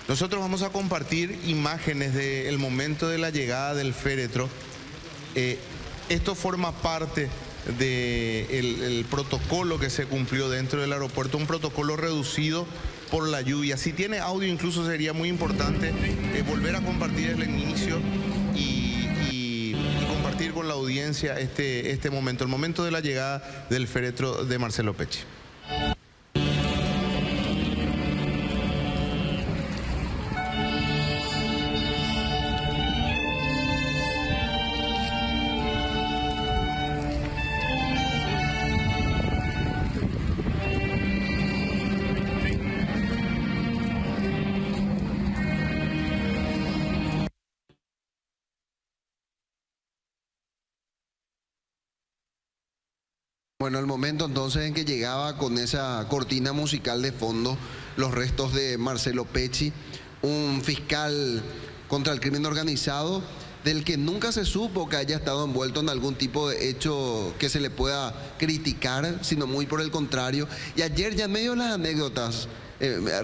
Nosotros vamos a compartir imágenes del momento de la llegada del féretro. Esto forma parte del protocolo que se cumplió dentro del aeropuerto, un protocolo reducido por la lluvia. Si tiene audio incluso sería muy importante volver a compartir el inicio y compartir con la audiencia este momento, el momento de la llegada del féretro de Marcelo Pecci. Bueno, el momento entonces en que llegaba con esa cortina musical de fondo los restos de Marcelo Pecci, un fiscal contra el crimen organizado del que nunca se supo que haya estado envuelto en algún tipo de hecho que se le pueda criticar, sino muy por el contrario. Y ayer ya en medio de las anécdotas,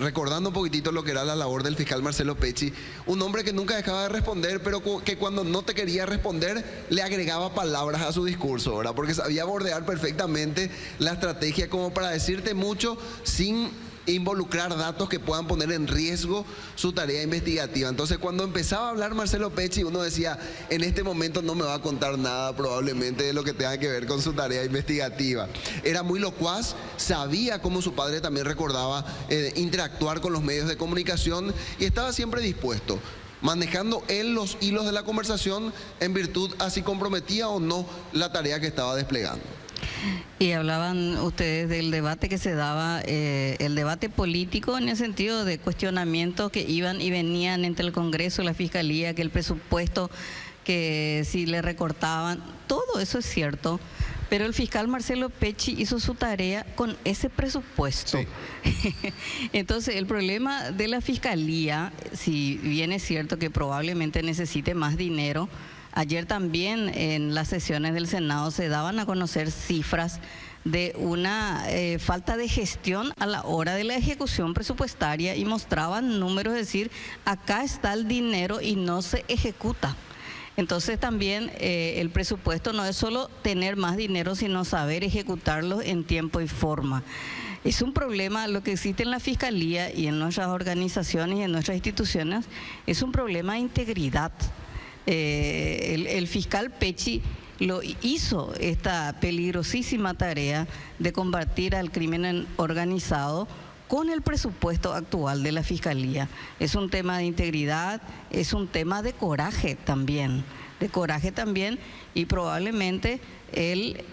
recordando un poquitito lo que era la labor del fiscal Marcelo Pecci, un hombre que nunca dejaba de responder, pero que cuando no te quería responder le agregaba palabras a su discurso, ¿verdad? Porque sabía bordear perfectamente la estrategia como para decirte mucho sin involucrar datos que puedan poner en riesgo su tarea investigativa. Entonces cuando empezaba a hablar Marcelo Pecci, uno decía, en este momento no me va a contar nada probablemente de lo que tenga que ver con su tarea investigativa. Era muy locuaz, sabía, como su padre también recordaba, interactuar con los medios de comunicación y estaba siempre dispuesto, manejando él los hilos de la conversación en virtud a si comprometía o no la tarea que estaba desplegando. Y hablaban ustedes del debate que se daba, el debate político en el sentido de cuestionamientos que iban y venían entre el Congreso, la Fiscalía, que el presupuesto, que si le recortaban, todo eso es cierto, pero el fiscal Marcelo Pecci hizo su tarea con ese presupuesto. Sí. Entonces el problema de la Fiscalía, si bien es cierto que probablemente necesite más dinero, ayer también en las sesiones del Senado se daban a conocer cifras de una falta de gestión a la hora de la ejecución presupuestaria y mostraban números, es decir, acá está el dinero y no se ejecuta. Entonces también el presupuesto no es solo tener más dinero, sino saber ejecutarlo en tiempo y forma. Es un problema, lo que existe en la Fiscalía y en nuestras organizaciones y en nuestras instituciones, es un problema de integridad. El fiscal Pecci lo hizo esta peligrosísima tarea de combatir al crimen organizado con el presupuesto actual de la Fiscalía. Es un tema de integridad, es un tema de coraje también, y probablemente él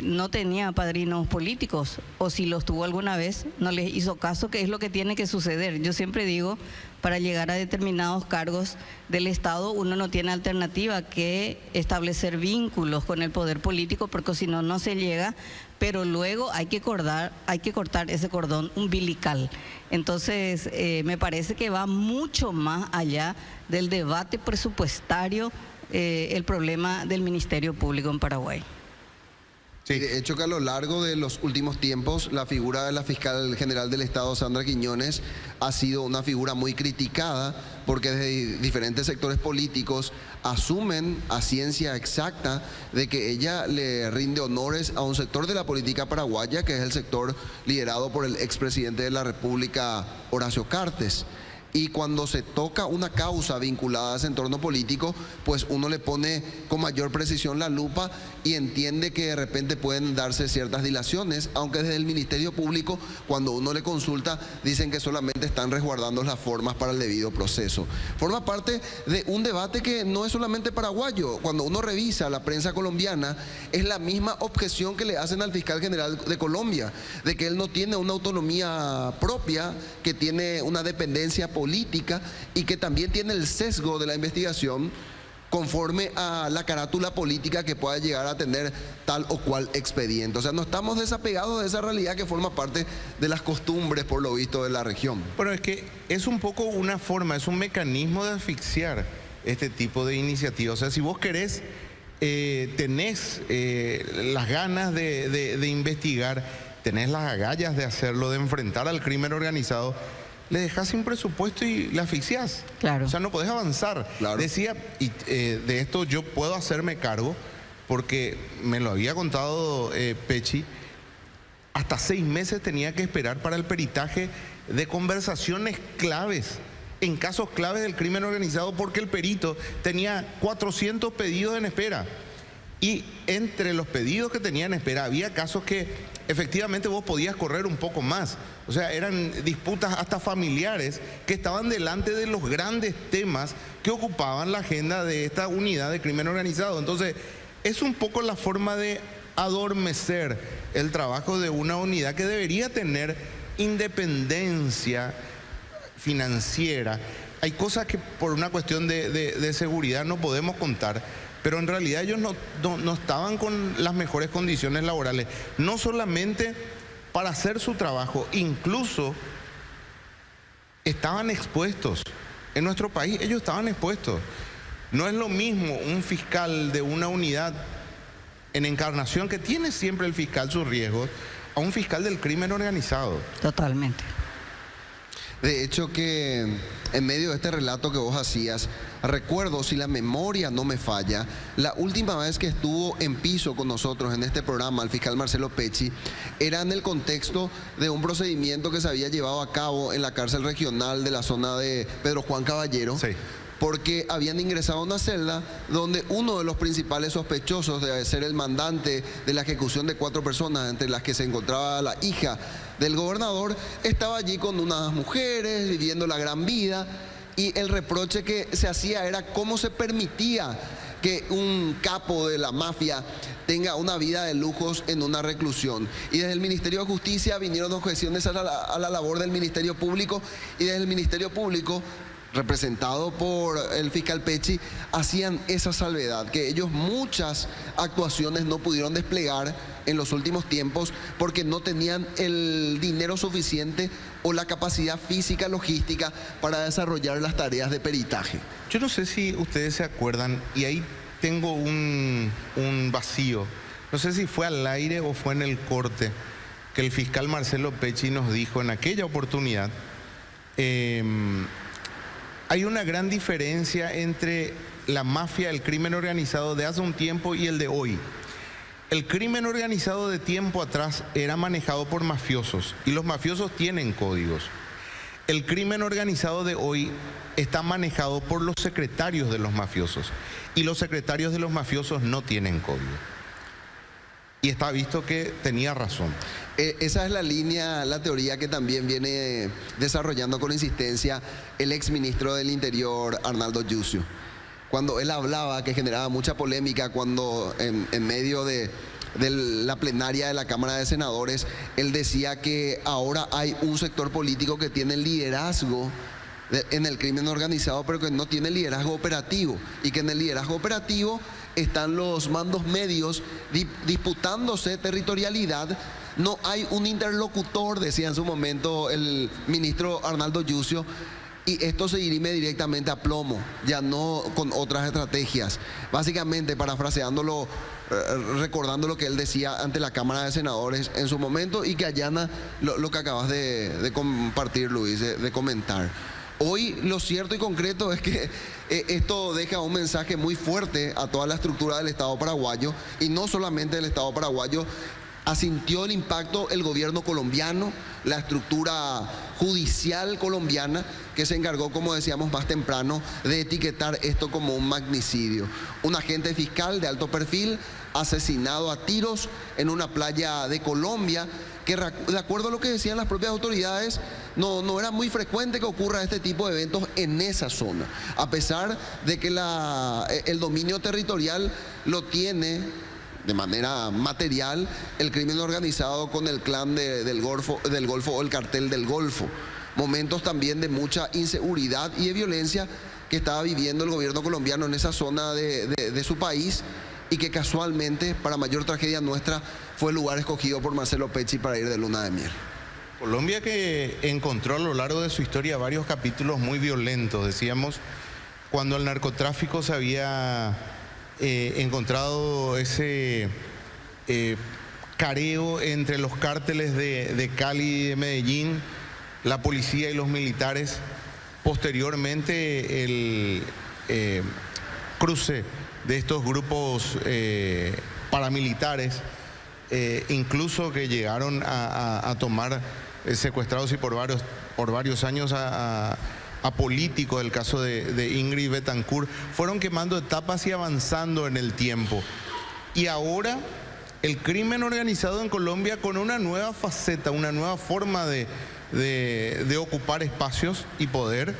no tenía padrinos políticos, o si los tuvo alguna vez, no les hizo caso, que es lo que tiene que suceder. Yo siempre digo, para llegar a determinados cargos del Estado, uno no tiene alternativa que establecer vínculos con el poder político, porque si no, no se llega, pero luego hay que cortar ese cordón umbilical. Entonces, me parece que va mucho más allá del debate presupuestario el problema del Ministerio Público en Paraguay. Sí, de hecho que a lo largo de los últimos tiempos la figura de la fiscal general del Estado, Sandra Quiñones, ha sido una figura muy criticada porque desde diferentes sectores políticos asumen a ciencia exacta de que ella le rinde honores a un sector de la política paraguaya, que es el sector liderado por el expresidente de la República, Horacio Cartes. Y cuando se toca una causa vinculada a ese entorno político, pues uno le pone con mayor precisión la lupa y entiende que de repente pueden darse ciertas dilaciones, aunque desde el Ministerio Público, cuando uno le consulta, dicen que solamente están resguardando las formas para el debido proceso. Forma parte de un debate que no es solamente paraguayo. Cuando uno revisa la prensa colombiana, es la misma objeción que le hacen al fiscal general de Colombia, de que él no tiene una autonomía propia, que tiene una dependencia política y que también tiene el sesgo de la investigación conforme a la carátula política que pueda llegar a tener tal o cual expediente. O sea, no estamos desapegados de esa realidad que forma parte de las costumbres, por lo visto, de la región. Bueno, es que es un poco una forma, es un mecanismo de asfixiar este tipo de iniciativas. O sea, si vos querés, tenés las ganas de investigar, tenés las agallas de hacerlo, de enfrentar al crimen organizado, le dejas sin presupuesto y la asfixias. Claro. O sea, no podés avanzar. Claro. Decía, y de esto yo puedo hacerme cargo, porque me lo había contado Pechi, hasta 6 meses tenía que esperar para el peritaje de conversaciones claves, en casos claves del crimen organizado, porque el perito tenía 400 pedidos en espera. Y entre los pedidos que tenía en espera había casos que efectivamente vos podías correr un poco más. O sea, eran disputas hasta familiares que estaban delante de los grandes temas que ocupaban la agenda de esta unidad de crimen organizado. Entonces, es un poco la forma de adormecer el trabajo de una unidad que debería tener independencia financiera. Hay cosas que por una cuestión de seguridad no podemos contar, pero en realidad ellos no estaban con las mejores condiciones laborales, no solamente para hacer su trabajo, incluso estaban expuestos. En nuestro país ellos estaban expuestos. No es lo mismo un fiscal de una unidad en encarnación, que tiene siempre el fiscal sus riesgos, a un fiscal del crimen organizado. Totalmente. De hecho que en medio de este relato que vos hacías, recuerdo, si la memoria no me falla, la última vez que estuvo en piso con nosotros en este programa el fiscal Marcelo Pecci era en el contexto de un procedimiento que se había llevado a cabo en la cárcel regional de la zona de Pedro Juan Caballero. Sí. Porque habían ingresado a una celda donde uno de los principales sospechosos de ser el mandante de la ejecución de 4 personas, entre las que se encontraba la hija del gobernador, estaba allí con unas mujeres, viviendo la gran vida, y el reproche que se hacía era cómo se permitía que un capo de la mafia tenga una vida de lujos en una reclusión. Y desde el Ministerio de Justicia vinieron objeciones a la labor del Ministerio Público, y desde el Ministerio Público, representado por el fiscal Pecci, hacían esa salvedad, que ellos muchas actuaciones no pudieron desplegar en los últimos tiempos porque no tenían el dinero suficiente o la capacidad física, logística para desarrollar las tareas de peritaje. Yo no sé si ustedes se acuerdan, y ahí tengo un vacío, no sé si fue al aire o fue en el corte, que el fiscal Marcelo Pecci nos dijo en aquella oportunidad, hay una gran diferencia entre la mafia, el crimen organizado de hace un tiempo y el de hoy. El crimen organizado de tiempo atrás era manejado por mafiosos y los mafiosos tienen códigos. El crimen organizado de hoy está manejado por los secretarios de los mafiosos y los secretarios de los mafiosos no tienen código. Y está visto que tenía razón. Esa es la línea, la teoría que también viene desarrollando con insistencia el exministro del Interior, Arnaldo Yucio. Cuando él hablaba, que generaba mucha polémica, cuando en medio de la plenaria de la Cámara de Senadores, él decía que ahora hay un sector político que tiene liderazgo en el crimen organizado, pero que no tiene liderazgo operativo, y que en el liderazgo operativo están los mandos medios disputándose territorialidad. No hay un interlocutor, decía en su momento el ministro Arnaldo Yucio, y esto se dirime directamente a plomo, ya no con otras estrategias. Básicamente, parafraseándolo, recordando lo que él decía ante la Cámara de Senadores en su momento, y que allana lo que acabas de compartir, Luis, de comentar. Hoy lo cierto y concreto es que esto deja un mensaje muy fuerte a toda la estructura del Estado paraguayo, y no solamente del Estado paraguayo. Asintió el impacto el gobierno colombiano, la estructura judicial colombiana, que se encargó, como decíamos más temprano, de etiquetar esto como un magnicidio. Un agente fiscal de alto perfil asesinado a tiros en una playa de Colombia, que de acuerdo a lo que decían las propias autoridades, no era muy frecuente que ocurra este tipo de eventos en esa zona, a pesar de que el dominio territorial lo tiene de manera material el crimen organizado con el clan del Golfo o el cartel del Golfo. Momentos también de mucha inseguridad y de violencia que estaba viviendo el gobierno colombiano en esa zona de su país, y que casualmente, para mayor tragedia nuestra, fue el lugar escogido por Marcelo Pecci para ir de luna de miel. Colombia, que encontró a lo largo de su historia varios capítulos muy violentos. Decíamos, cuando el narcotráfico se había encontrado ese careo entre los cárteles de Cali y de Medellín, la policía y los militares. Posteriormente el cruce de estos grupos paramilitares, incluso que llegaron a tomar secuestrados y por varios años a políticos, el caso de Ingrid Betancourt, fueron quemando etapas y avanzando en el tiempo. Y ahora el crimen organizado en Colombia con una nueva faceta, una nueva forma de ocupar espacios y poder,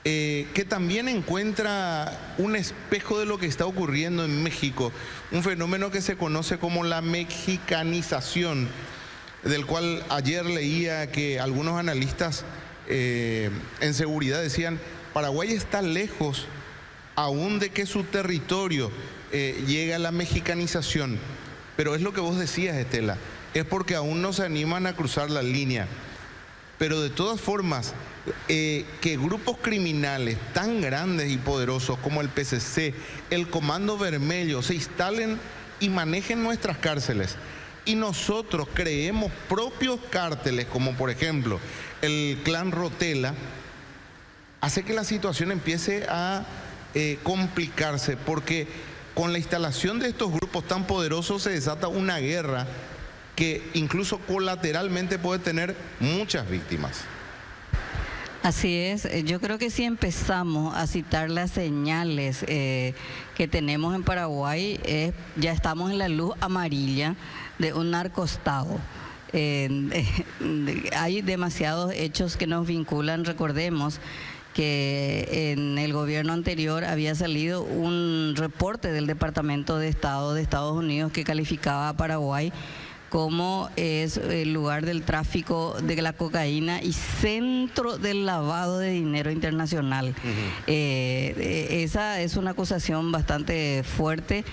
que también encuentra un espejo de lo que está ocurriendo en México, un fenómeno que se conoce como la mexicanización, del cual ayer leía que algunos analistas en seguridad decían: Paraguay está lejos aún de que su territorio llegue a la mexicanización. Pero es lo que vos decías, Estela, es porque aún no se animan a cruzar la línea. Pero de todas formas, que grupos criminales tan grandes y poderosos como el PCC, el Comando Vermelho, se instalen y manejen nuestras cárceles, y nosotros creemos propios cárteles, como por ejemplo el Clan Rotela, hace que la situación empiece a complicarse, porque con la instalación de estos grupos tan poderosos se desata una guerra que incluso colateralmente puede tener muchas víctimas. Así es, yo creo que si empezamos a citar las señales que tenemos en Paraguay, ya estamos en la luz amarilla de un narcoestado. Hay demasiados hechos que nos vinculan. Recordemos que en el gobierno anterior había salido un reporte del Departamento de Estado de Estados Unidos que calificaba a Paraguay como es el lugar del tráfico de la cocaína y centro del lavado de dinero internacional. Esa es una acusación bastante fuerte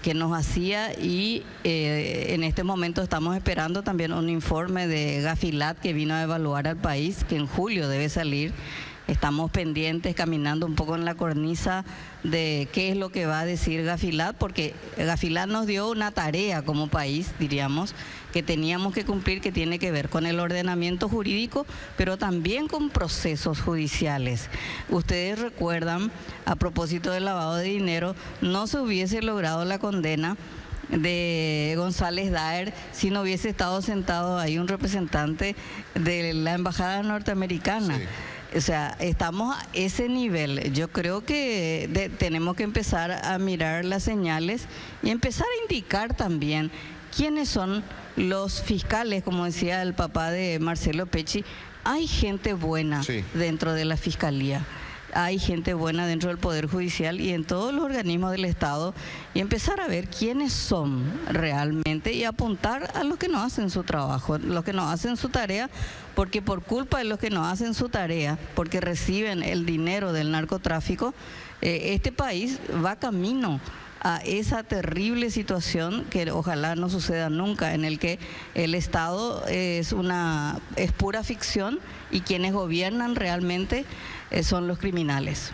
que nos hacía, y en este momento estamos esperando también un informe de Gafilat que vino a evaluar al país, que en julio debe salir. Estamos pendientes, caminando un poco en la cornisa de qué es lo que va a decir Gafilat, porque Gafilat nos dio una tarea como país, diríamos, que teníamos que cumplir, que tiene que ver con el ordenamiento jurídico, pero también con procesos judiciales. Ustedes recuerdan, a propósito del lavado de dinero, no se hubiese logrado la condena de González Daer si no hubiese estado sentado ahí un representante de la embajada norteamericana. Sí. O sea, estamos a ese nivel. Yo creo que tenemos que empezar a mirar las señales y empezar a indicar también quiénes son los fiscales, como decía el papá de Marcelo Pecci. Hay gente buena dentro de la Fiscalía. Hay gente buena dentro del Poder Judicial y en todos los organismos del Estado, y empezar a ver quiénes son realmente y apuntar a los que no hacen su trabajo, los que no hacen su tarea, porque por culpa de los que no hacen su tarea, porque reciben el dinero del narcotráfico, este país va camino a esa terrible situación que ojalá no suceda nunca, en el que el Estado es pura ficción y quienes gobiernan realmente son los criminales.